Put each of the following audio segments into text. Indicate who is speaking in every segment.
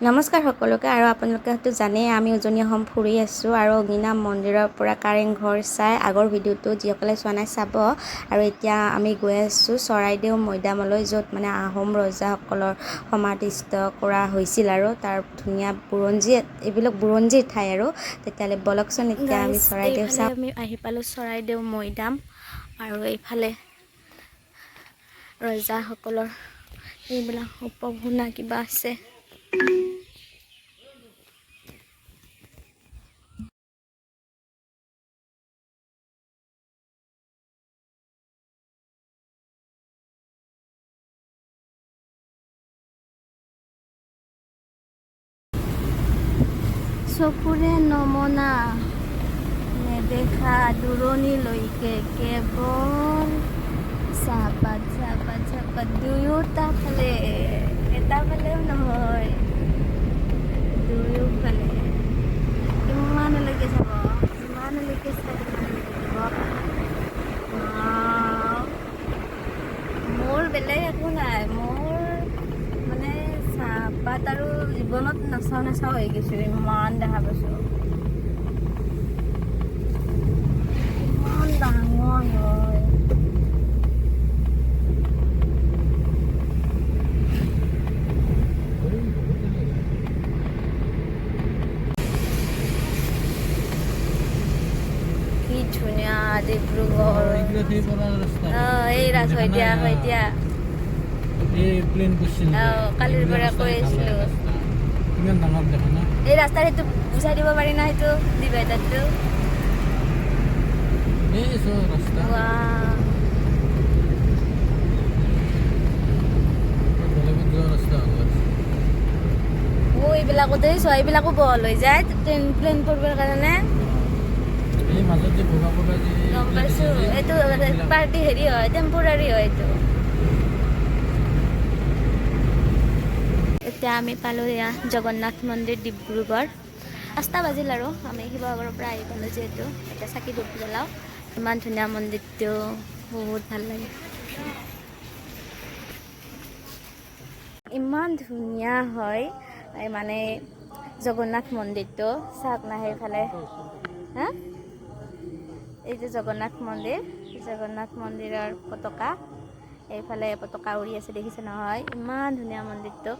Speaker 1: নমস্কাৰ সকলোকে। আৰু আপোনালোকে হয়তো জানেই আমি উজনি অসম ফুৰি আছোঁ আৰু অগ্নিনাভ মন্দিৰৰ পৰা কাৰেংঘৰ চাই আগৰ ভিডিঅ'টো যিসকলে চোৱা নাই চাব। আৰু এতিয়া আমি গৈ আছোঁ চৰাইদেউ মৈদামলৈ, য'ত মানে আহোম ৰজাসকলৰ সমাধিস্থ কৰা হৈছিল আৰু তাৰ ধুনীয়া বুৰঞ্জী, এইবিলাক বুৰঞ্জীৰ ঠাই আৰু। তেতিয়াহ'লে বলকচোন এতিয়া আমি চৰাইদেউ চাওঁ। আমি আহি পালোঁ চৰাইদেউ মৈদাম, আৰু এইফালে ৰজাসকলৰ এইবিলাক উপভুনা কিবা আছে। চকুৰে নমনা নেদেখা দূৰণিলৈকে কেৱল চাহপাত চাহপাত চাহপাত, দুয়োটা ফালে, এটা ফালেও নহয়, দুয়োফালে। ইমানলৈকে চাব, ইমানলৈকে চাই মোৰ বেলেগ একো নাই, মোৰ মানে চাহপাত আৰু জীৱনত নাচাওঁ হৈ গৈছোঁ। ইমান দেখা পাইছোঁ, ইমান ডাঙৰ হয়। কি ধুনীয়া ডিব্ৰুগড়। এই হয় দিয়া কালিৰ পৰা কৈ আছিলোঁ।
Speaker 2: ইমান ডাঙৰ দেখা না,
Speaker 1: এই ৰাস্তাৰ সেইটো গুচাই দিব পাৰি না, সেইটো ডিভাইডাৰটো।
Speaker 2: এই ৰাস্তা বেলেগত যোৱা ৰাস্তা হ'ব।
Speaker 1: এইবিলাকতে এইবিলাকো বহল হৈ যায় প্লেন কৰিবৰ কাৰণে।
Speaker 2: এই মাজত যে বগা বগা যে
Speaker 1: গম পাইছোঁ, এইটো পাৰ্টি হেৰি হয়, টেম্পৰাৰী হয় এইটো। এতিয়া আমি পালোঁ এয়া জগন্নাথ মন্দিৰ ডিব্ৰুগড়। 5টা বাজিল আৰু আমি শিৱসাগৰৰ পৰা আহি পালোঁ যিহেতু। এতিয়া চাকি ধূপ জ্বলাওঁ। ইমান ধুনীয়া মন্দিৰটো, বহুত ভাল লাগে। ইমান ধুনীয়া হয় মানে জগন্নাথ মন্দিৰটো। চাওক না সেইফালে, হা, এই যে জগন্নাথ মন্দিৰৰ পতাকা, এইফালে পতাকা উৰি আছে, দেখিছে নহয়? ইমান ধুনীয়া মন্দিৰটো।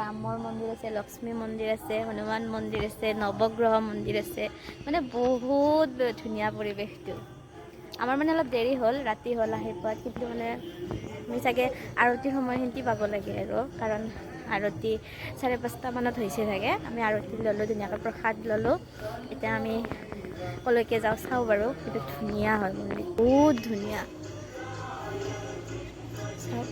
Speaker 1: ৰামৰ মন্দিৰ আছে, লক্ষ্মী মন্দিৰ আছে, হনুমান মন্দিৰ আছে, নৱগ্ৰহ মন্দিৰ আছে, মানে বহুত ধুনীয়া পৰিৱেশটো। আমাৰ মানে অলপ দেৰি হ'ল, ৰাতি হ'ল আহি পোৱাত, কিন্তু মানে আমি চাগে আৰতিৰ সময়খিনিতে পাব লাগে আৰু, কাৰণ আৰতি 5:30 মানত হৈছে চাগে। আমি আৰতি ল'লোঁ, ধুনীয়াকৈ প্ৰসাদ ল'লোঁ। এতিয়া আমি কলৈকে যাওঁ চাওঁ বাৰু। কিন্তু ধুনীয়া হয় মন্দিৰ, বহুত ধুনীয়া। চাওক,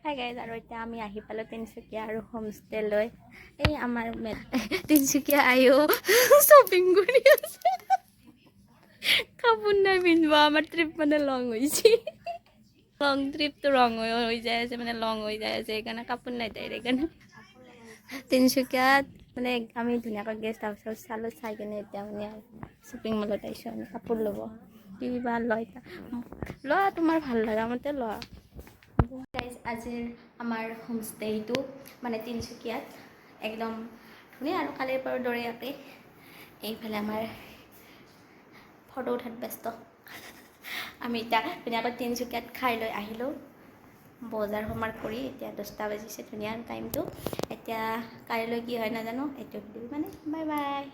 Speaker 1: হাই গাইজ, আৰু এতিয়া আমি আহি পালোঁ তিনিচুকীয়া আৰু হোমষ্টেলৈ। এই আমাৰ তিনিচুকীয়া আইও শ্বপিং কৰি আছে। কাপোৰ নাই পিন্ধিব, আমাৰ ট্ৰিপ মানে লং হৈছে। লং ট্ৰিপটো ৰং হৈ যায় আছে, মানে লং হৈ যায় আছে, সেইকাৰণে কাপোৰ নাই তাইৰ। সেইকাৰণে তিনিচুকীয়াত মানে আমি ধুনীয়াকৈ গেষ্ট হাউচ চালোঁ, চাই কিনে এতিয়া মানে শ্বপিং মলত আহিছোঁ আমি কাপোৰ ল'ব। কিবা লয়, লোৱা তোমাৰ ভাল লগা মতে লোৱা। আজিৰ আমাৰ হোমষ্টেটো মানে তিনিচুকীয়াত একদম ধুনীয়া আৰু কালিৰ পৰা দৰে একে। এইফালে আমাৰ ফটো উঠাত ব্যস্ত। আমি এতিয়া ধুনীয়াকৈ তিনিচুকীয়াত খাই লৈ আহিলোঁ, বজাৰ সমাৰ কৰি। এতিয়া 10টা বাজিছে, ধুনীয়া টাইমটো। এতিয়া কাইলৈ কি হয় নাজানো, এইটো ভিডিঅ' মানে বাই বাই।